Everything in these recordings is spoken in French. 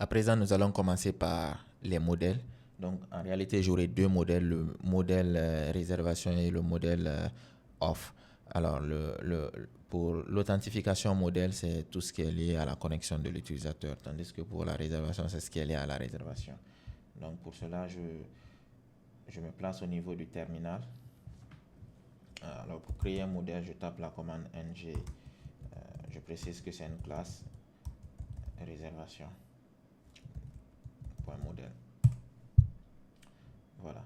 À présent, nous allons commencer par les modèles. Donc, en réalité, j'aurai deux modèles, le modèle réservation et le modèle off. Alors, pour l'authentification modèle, c'est tout ce qui est lié à la connexion de l'utilisateur, tandis que pour la réservation, c'est ce qui est lié à la réservation. Donc, pour cela, je me place au niveau du terminal. Alors, pour créer un modèle, je tape la commande ng. Je précise que c'est une classe réservation. Point modèle. Voilà.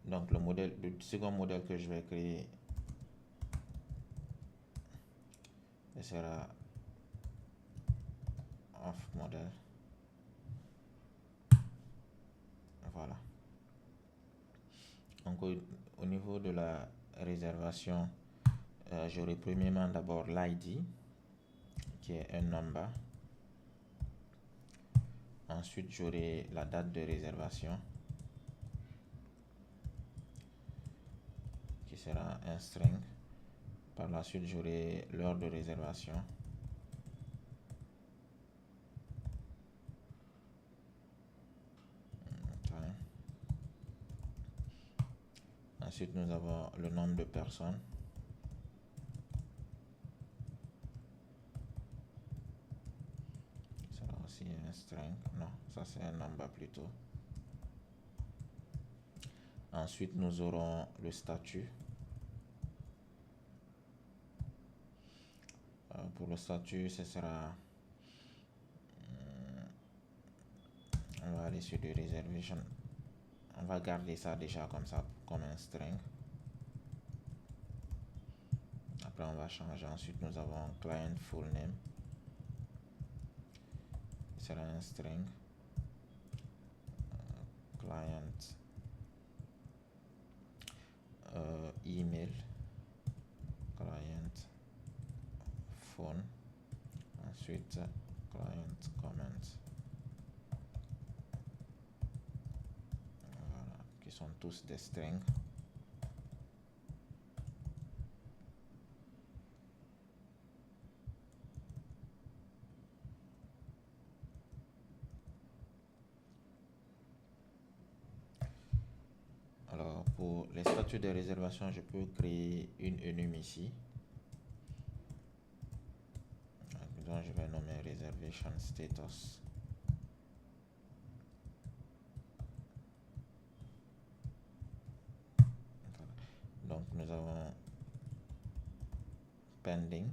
Donc le second modèle que je vais créer, ce sera off modèle. Voilà. Donc au niveau de la réservation, j'aurai premièrement d'abord l'ID qui est un number. Ensuite j'aurai la date de réservation qui sera un string. Par la suite j'aurai l'heure de réservation. Ensuite, nous avons le nombre de personnes. Ça sera aussi un string. Non, ça c'est un number plutôt. Ensuite, nous aurons le statut. Pour le statut, ce sera... on va aller sur le reservation. On va garder ça déjà comme ça, comme un string. Après, on va changer. Ensuite, nous avons client full name. Ce sera un string. Client email. Client phone. Ensuite, client comment. Voilà, qui sont tous des strings. Alors, pour les statuts de réservation, je peux créer une enum ici. Donc, je vais nommer reservation status. Donc, nous avons pending.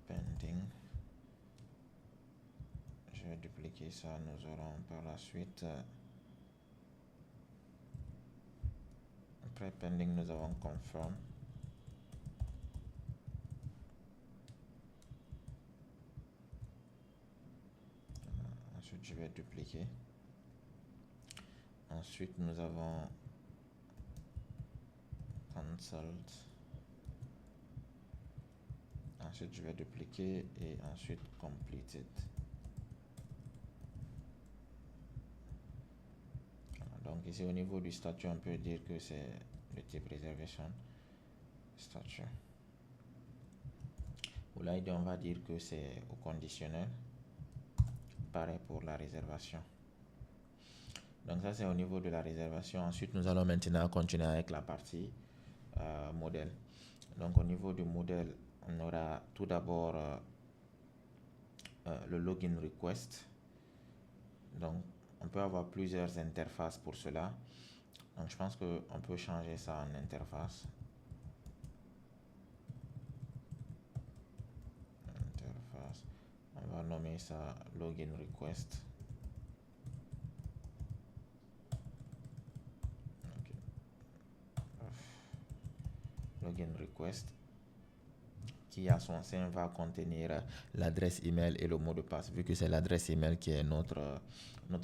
Pending. Je vais dupliquer ça. Nous aurons par la suite. Après pending, nous avons confirm. Ensuite, je vais dupliquer. Ensuite, nous avons cancelled. Ensuite, je vais dupliquer et ensuite completed. Donc ici, au niveau du statut, on peut dire que c'est le type reservation statut. Pour l'ID, on va dire que c'est au conditionnel. Pareil pour la réservation. Donc ça, c'est au niveau de la réservation. Ensuite, nous allons maintenant continuer avec la partie modèle. Donc au niveau du modèle, on aura tout d'abord le login request. Donc on peut avoir plusieurs interfaces pour cela. Donc je pense qu'on peut changer ça en interface. Interface. On va nommer ça login request. Okay. Login request qui à son sein va contenir l'adresse email et le mot de passe, vu que c'est l'adresse email qui est notre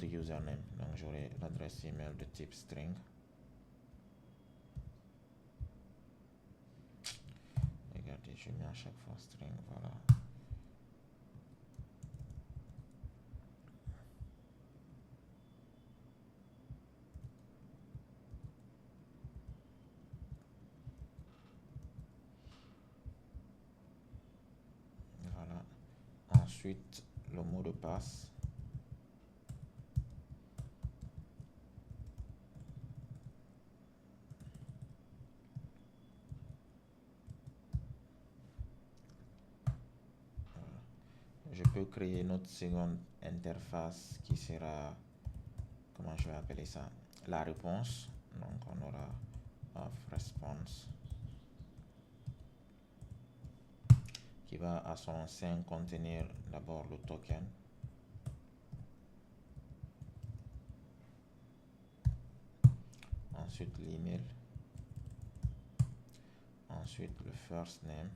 username. Donc j'aurai l'adresse email de type string. Regardez, je mets à chaque fois string, voilà. Ensuite, le mot de passe. Je peux créer notre seconde interface qui sera, comment je vais appeler ça, la réponse. Donc on aura of response qui va à son sein contenir d'abord le token, ensuite l'email, ensuite le first name,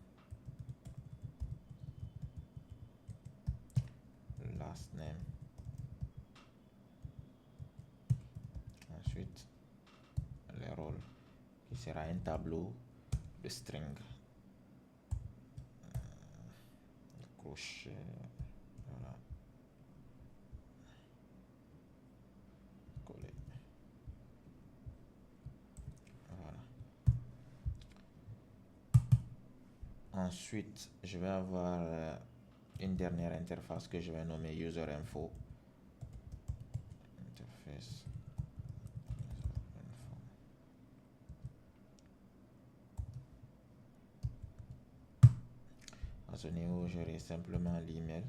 last name, ensuite les rôles qui sera un tableau de string, crochet, voilà, coller, voilà. Ensuite, je vais avoir une dernière interface que je vais nommer user info. Interface info. À ce niveau, j'aurai simplement l'email.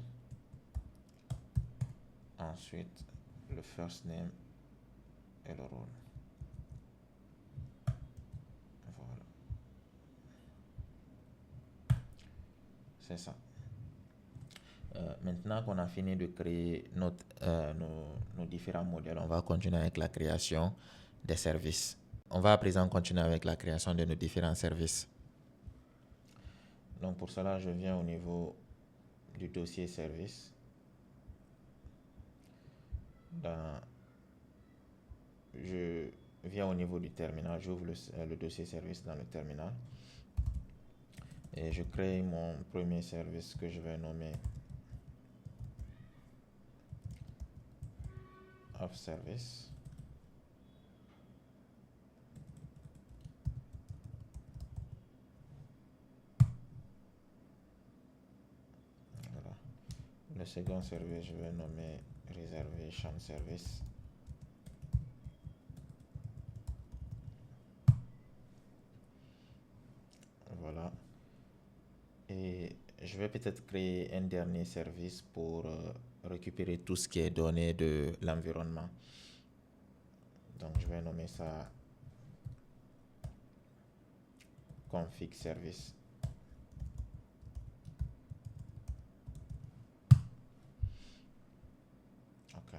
Ensuite, le first name et le rôle. Voilà. C'est ça. Maintenant qu'on a fini de créer nos différents modèles, on va continuer avec la création des services. On va à présent continuer avec la création de nos différents services. Donc pour cela, je viens au niveau du dossier service. Je viens au niveau du terminal, j'ouvre le dossier service dans le terminal. Et je crée mon premier service que je vais nommer of service. Voilà. Le second service, je vais nommer reservation service. Voilà. Et je vais peut-être créer un dernier service pour récupérer tout ce qui est donné de l'environnement. Donc je vais nommer ça config service. Ok.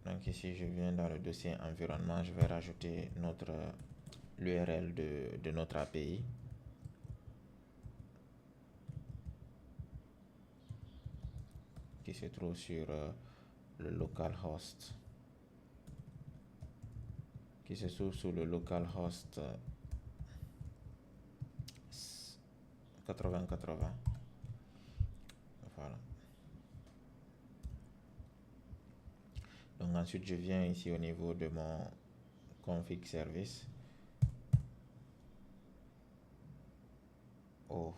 Donc ici je viens dans le dossier environnement, je vais rajouter l'URL de notre API. Qui se trouve sur le localhost, qui se trouve sur le localhost 8080. Voilà. Donc ensuite je viens ici au niveau de mon config service. Oh,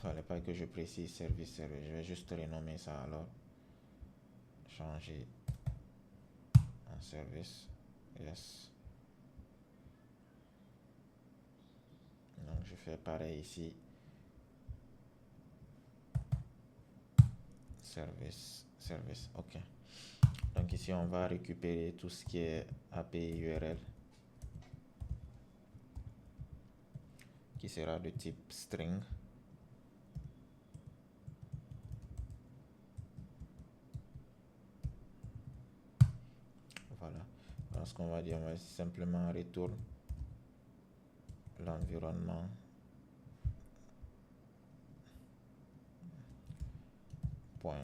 fallait pas que je précise service. Je vais juste renommer ça alors. Changer en service. Yes. Donc je fais pareil ici. Service. Ok. Donc ici on va récupérer tout ce qui est API URL qui sera de type string. Voilà. Alors ce qu'on va dire, on va simplement retourner l'environnement point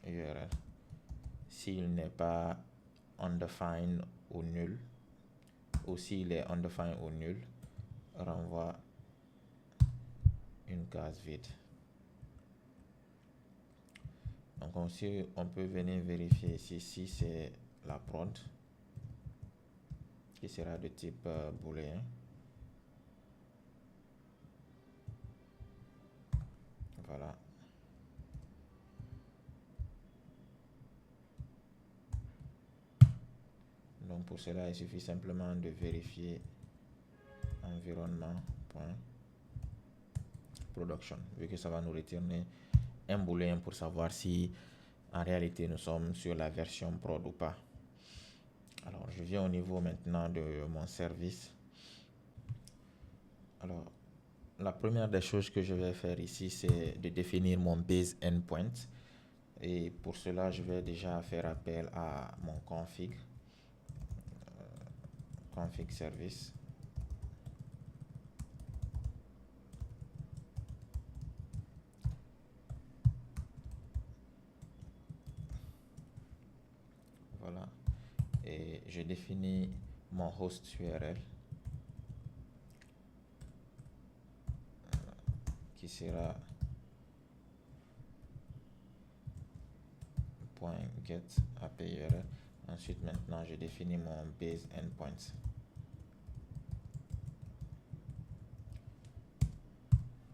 URL. S'il n'est pas undefined ou nul, ou s'il est undefined ou nul, renvoie une case vide. Donc aussi, on peut venir vérifier si c'est la prod qui sera de type booléen. Voilà. Donc pour cela, il suffit simplement de vérifier environnement.production, vu que ça va nous retourner un booléen pour savoir si en réalité nous sommes sur la version prod ou pas. Alors je viens au niveau maintenant de mon service. Alors la première des choses que je vais faire ici, c'est de définir mon base endpoint. Et pour cela, je vais déjà faire appel à mon config service. Voilà. Et je définis mon host URL qui sera .get API URL. Ensuite, maintenant, je définis mon base endpoint.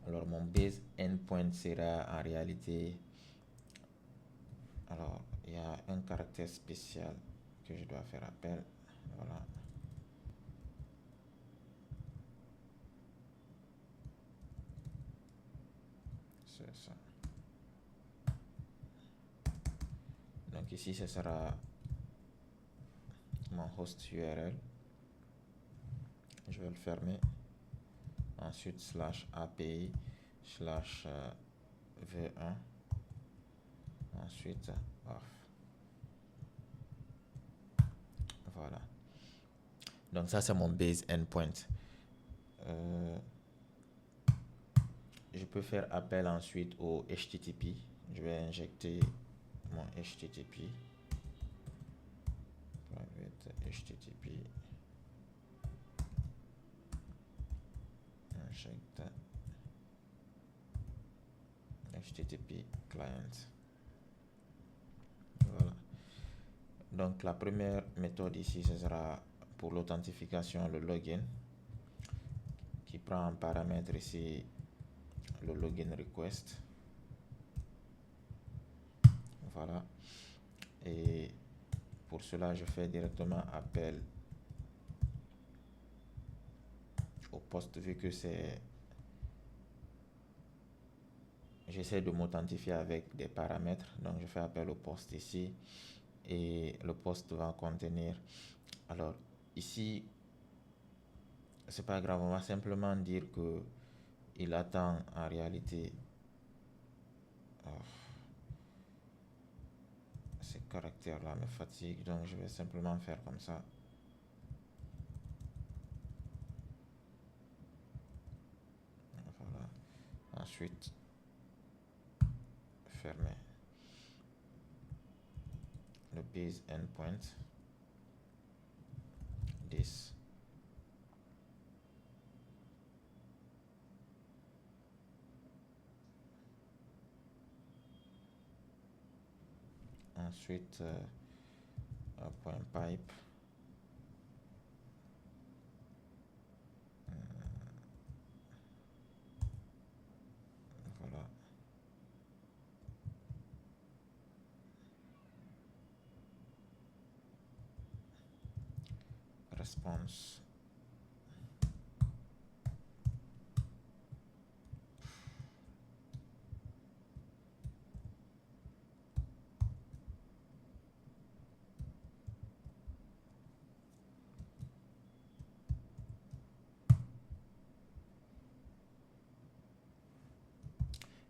Alors, mon base endpoint sera en réalité... Alors, il y a un caractère spécial que je dois faire appel. Voilà. C'est ça. Donc ici, ce sera mon host URL. Je vais le fermer. Ensuite, /API /v1. Ensuite, off. Voilà. Donc ça, c'est mon base endpoint. Je peux faire appel ensuite au HTTP. Je vais injecter mon HTTP. Private HTTP. Inject HTTP client. Voilà. Donc la première méthode ici, ce sera pour l'authentification, le login, qui prend en paramètre ici le login request. Voilà. Et pour cela, je fais directement appel au poste, vu que j'essaie de m'authentifier avec des paramètres. Donc je fais appel au poste ici. Et le poste va contenir... Alors ici, c'est pas grave, on va simplement dire que il attend en réalité ces caractères là me fatiguent, donc je vais simplement faire comme ça. Voilà. Ensuite, fermer le base endpoint, this. Ensuite, point pipe. Voilà. Response.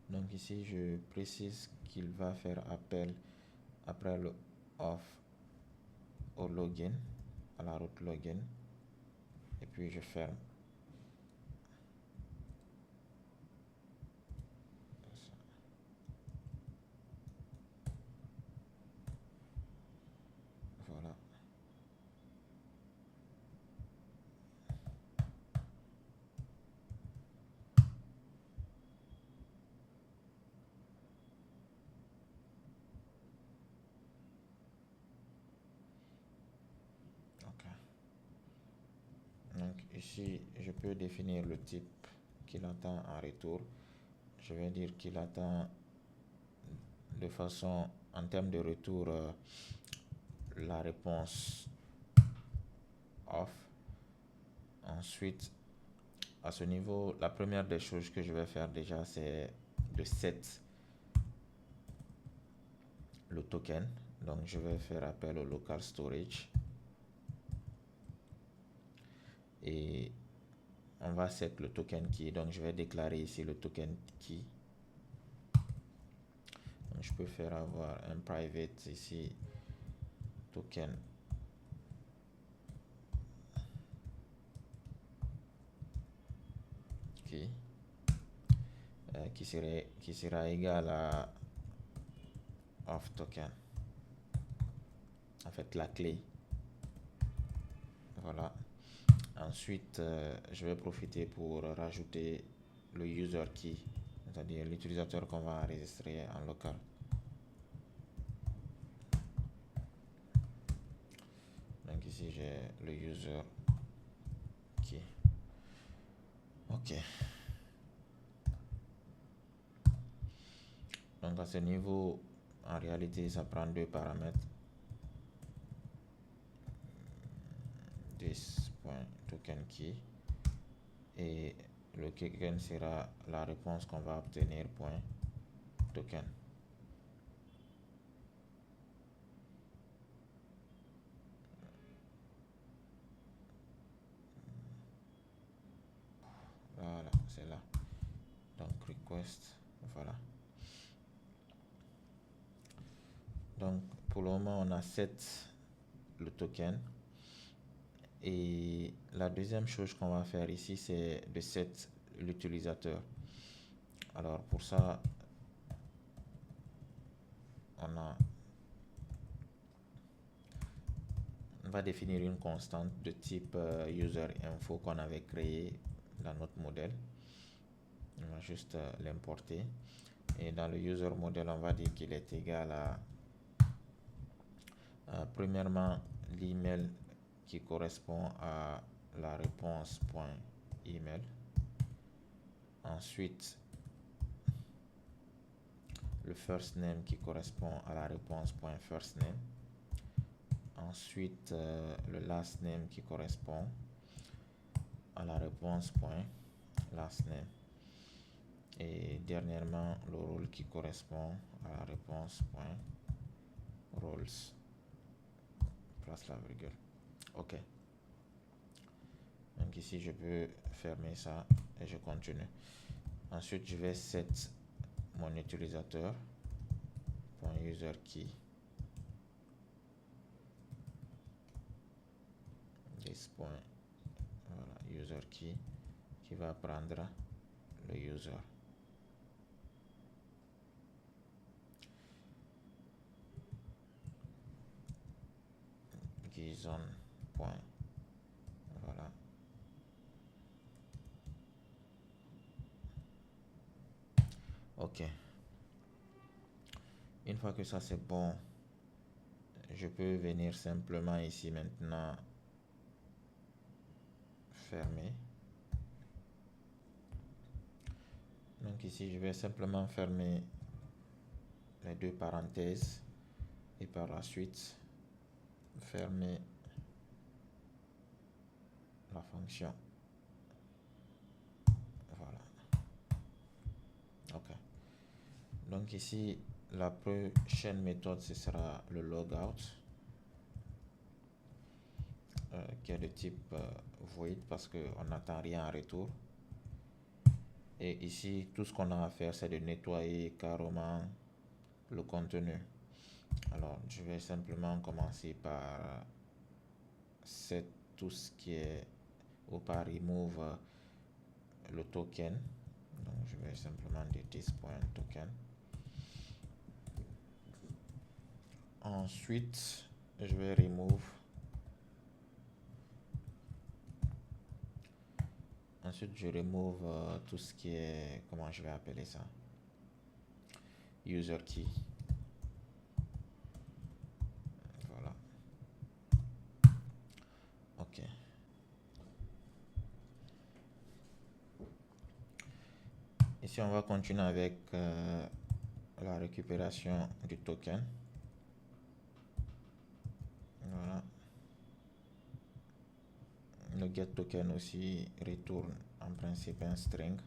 Donc ici, je précise qu'il va faire appel après le off au login, à la route login, et puis je ferme. Voilà. ici, je peux définir le type qu'il attend en retour. Je vais dire qu'il attend de façon, en termes de retour, la réponse off. Ensuite, à ce niveau, la première des choses que je vais faire déjà, c'est de set le token. Donc, je vais faire appel au local storage. Et on va set le token key. Donc, je vais déclarer ici le token key. Donc, je peux faire avoir un private ici, token key, qui sera égal à off token. En fait, la clé. Voilà. Ensuite, je vais profiter pour rajouter le user key, c'est-à-dire l'utilisateur qu'on va enregistrer en local. Donc ici, j'ai le user key. OK. Donc à ce niveau, en réalité, ça prend deux paramètres. This.token key et le token sera la réponse qu'on va obtenir point token. Voilà, c'est là. Donc request, voilà. Donc pour le moment, on a set le token. Et la deuxième chose qu'on va faire ici, c'est de set l'utilisateur. Alors pour ça, on va définir une constante de type user info qu'on avait créé dans notre modèle. On va juste l'importer. Et dans le user model, on va dire qu'il est égal à premièrement l'email qui correspond à la réponse point email. Ensuite, le first name qui correspond à la réponse point first name. Ensuite, le last name qui correspond à la réponse point last name. Et dernièrement, le rôle qui correspond à la réponse point roles. Place la virgule. OK. Donc ici, je peux fermer ça et je continue. Ensuite, je vais set mon utilisateur point user key. This point, voilà, user key qui va prendre le user. JSON point, voilà. OK. Une fois que ça c'est bon, je peux venir simplement ici maintenant fermer. Donc ici, je vais simplement fermer les deux parenthèses et par la suite fermer la fonction. Voilà. OK. Donc ici, la prochaine méthode, ce sera le logout qui est de type void parce qu'on n'attend rien en retour. Et ici, tout ce qu'on a à faire, c'est de nettoyer carrément le contenu. Alors, je vais simplement commencer par set tout ce qui est ou par remove le token. Donc, je vais simplement dire this.token. Ensuite, je vais remove. Ensuite, je remove tout ce qui est, comment je vais appeler ça? User key. Voilà. OK. Ici, on va continuer avec la récupération du token. Voilà. Le get token aussi retourne en principe un string.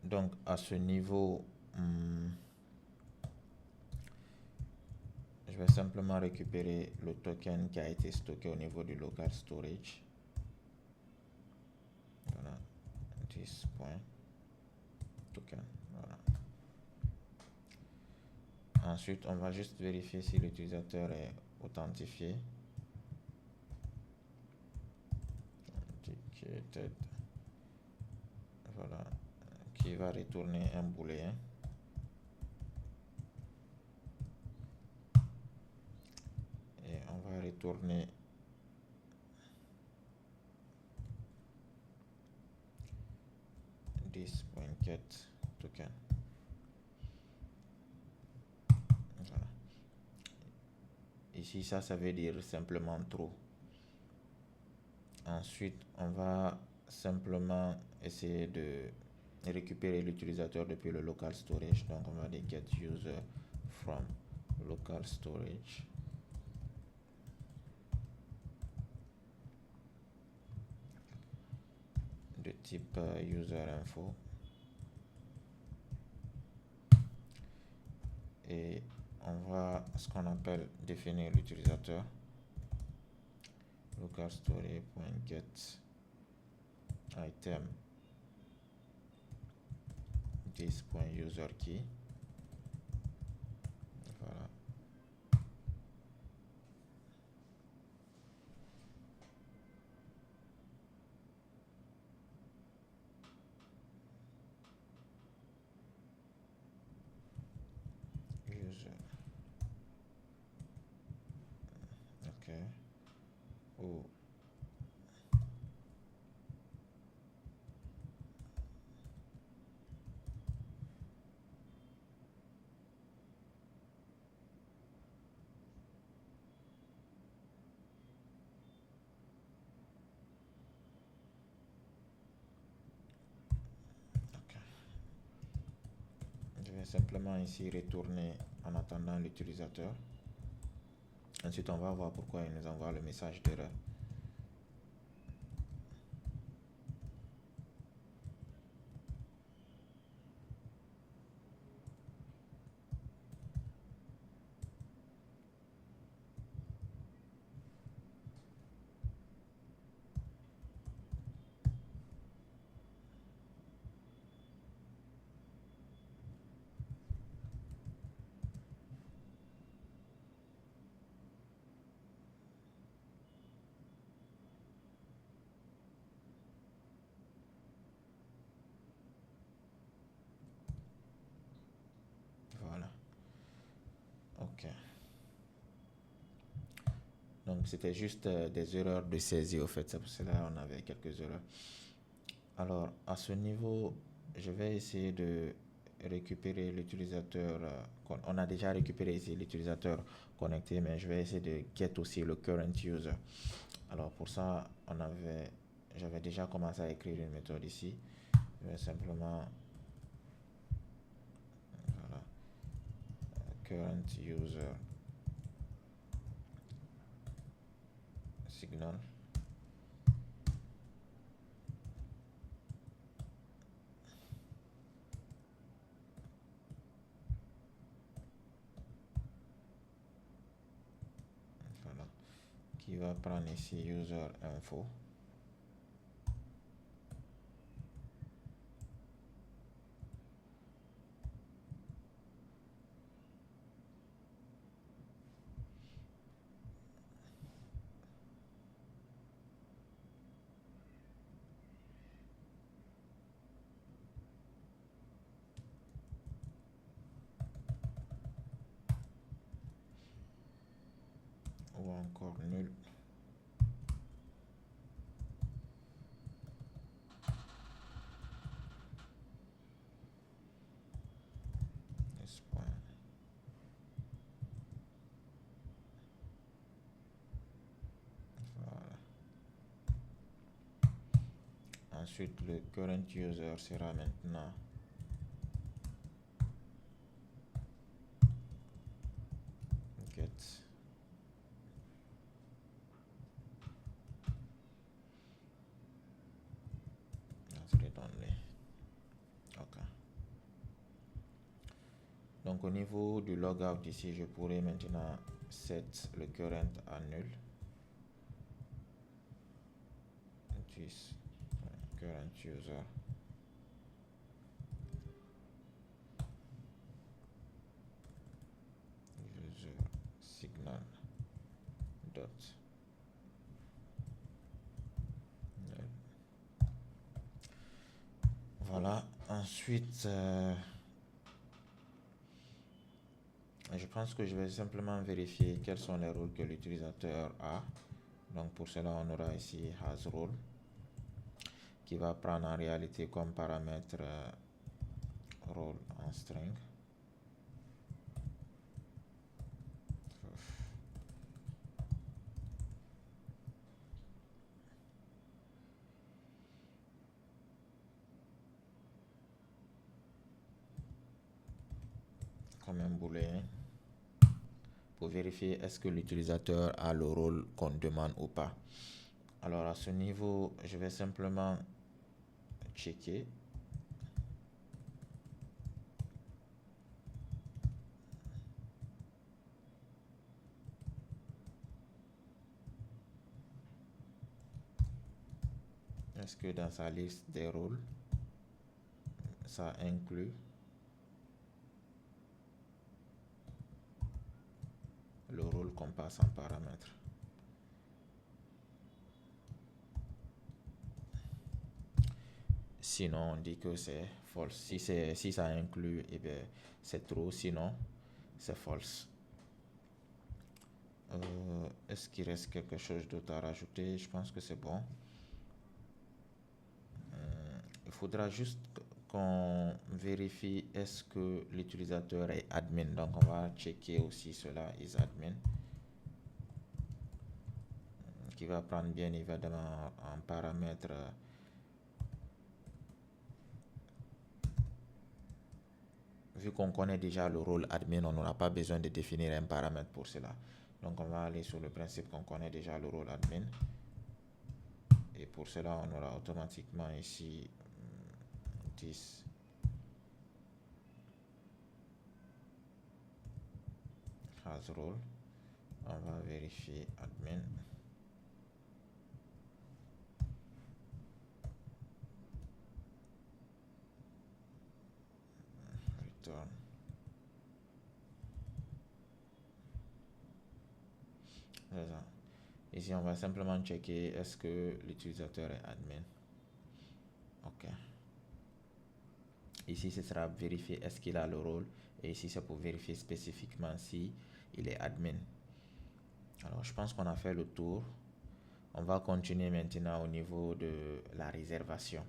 Donc à ce niveau, je vais simplement récupérer le token qui a été stocké au niveau du local storage. Voilà, 10 points token. Voilà. Ensuite, on va juste vérifier si l'utilisateur est authentifié. Authenticated. Voilà, qui va retourner un booléen. Et on va retourner this.get token. Voilà. Ici, ça veut dire simplement true. Ensuite, on va simplement essayer de récupérer l'utilisateur depuis le local storage. Donc, on va dire get user from local storage. De type user info. Et on va ce qu'on appelle définir l'utilisateur. Local storage.get item this.user_key. Voilà. User. Ok. Oh. Je vais simplement ici retourner en attendant l'utilisateur. Ensuite, on va voir pourquoi il nous envoie le message d'erreur. Voilà. Ok. Donc, c'était juste des erreurs de saisie, au fait. C'est pour cela qu'on avait quelques erreurs. Alors, à ce niveau, je vais essayer de récupérer l'utilisateur. On a déjà récupéré ici l'utilisateur connecté, mais je vais essayer de get aussi le current user. Alors, pour ça, j'avais déjà commencé à écrire une méthode ici. Je vais simplement... Voilà. Current user signal. Voilà. Qui va prendre ici user info. Ou encore nul. Voilà. Ensuite, le current user sera maintenant get read only. Ok. Donc au niveau du logout ici, je pourrais maintenant set le current à nul. This current user signal dot nul. Voilà. Ensuite, je pense que je vais simplement vérifier quels sont les rôles que l'utilisateur a. Donc pour cela, on aura ici has role qui va prendre en réalité comme paramètre role en string. Comme un booléen pour vérifier est-ce que l'utilisateur a le rôle qu'on demande ou pas. Alors à ce niveau, je vais simplement checker. Est-ce que dans sa liste des rôles, ça inclut le rôle qu'on passe en paramètre? Sinon, on dit que c'est false. Si ça inclut, eh bien, c'est true. Sinon, c'est false. Est-ce qu'il reste quelque chose d'autre à rajouter? Je pense que c'est bon. Il faudra juste qu'on vérifie est-ce que l'utilisateur est admin. Donc, on va checker aussi cela, is admin. Qui va prendre bien évidemment en paramètre vu qu'on connaît déjà le rôle admin, on n'aura pas besoin de définir un paramètre pour cela. Donc on va aller sur le principe qu'on connaît déjà le rôle admin. Et pour cela, on aura automatiquement ici 10 has role. On va vérifier admin. Return. C'est ça. Ici, on va simplement checker est-ce que l'utilisateur est admin. OK. Ici, ce sera vérifier est-ce qu'il a le rôle. Et ici, c'est pour vérifier spécifiquement si il est admin. Alors, je pense qu'on a fait le tour. On va continuer maintenant au niveau de la réservation.